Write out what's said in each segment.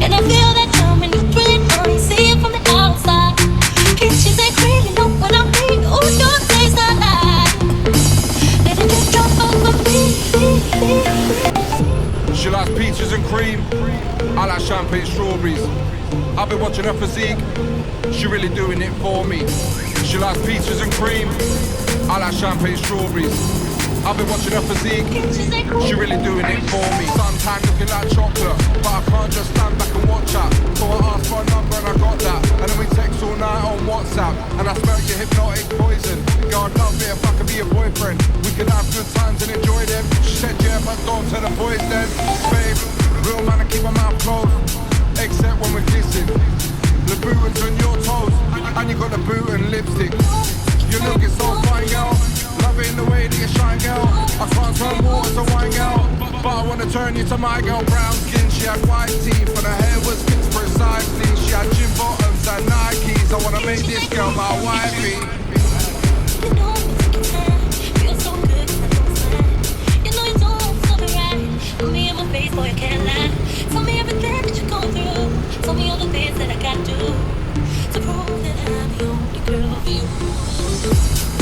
And I feel that charm when you throw it on. You see it from the outside. Peaches and cream, you know what I mean. Oh, your taste I like. Let it just drop over me. She likes peaches and cream, I like champagne strawberries. I've been watching her physique, she really doing it for me. She likes peaches and cream, I like champagne strawberries. I've been watching her physique, she really doing it for me. Suntan looking like chocolate, but I can't just stand back and watch her. So I asked for a number and I got that. And then we text all night on WhatsApp. And I smell your hypnotic poison. Girl, I'd love it if I could be your boyfriend. We could have good times and enjoy them. She said yeah, but don't tell the boys then. Babe, real man, I keep my mouth closed, except when we're kissing. The bootins on your toes, and you got the boot and lipstick. You looking so fine, girl. Loving the way that you shine, girl. I can't turn water to wine, girl, but I wanna turn you to my girl. Brown skin, she had white teeth, and her hair was fixed precisely. She had gym bottoms and Nikes. I wanna make this girl my wifey. You know you can, feel so good, you know you don't feel me right. Put me in my face, boy, I can't lie. Tell me everything that you go through. Tell me all the things that I gotta do to prove that I'm the only girl for you.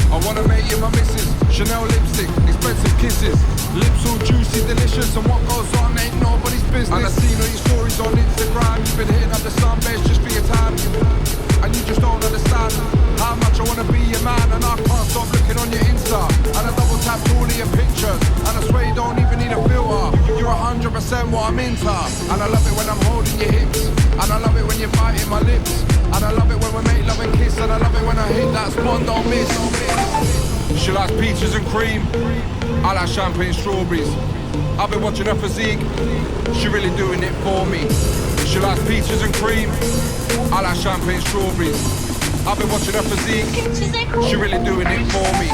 I wanna make you my missus. Chanel lipstick, expensive kisses. Lips all juicy, delicious, and what goes on ain't nobody's business. And I've seen all your stories on Instagram. You've been hitting up the sunbeds just for your time, and you just don't understand how much I wanna be your man. And I can't stop looking on your Insta, and I double tap all of your pictures, and I swear you don't even need a filter. You're 100% what I'm into, and I love it when I'm holding your hips, and I love it when you're biting my lips, and I love it when we make love and kiss, and I love it when I hit that spot, don't miss. She likes peaches and cream, I like champagne strawberries. I've been watching her physique, she really doing it for me. She likes peaches and cream, I like champagne strawberries. I've been watching her physique, she really doing it for me.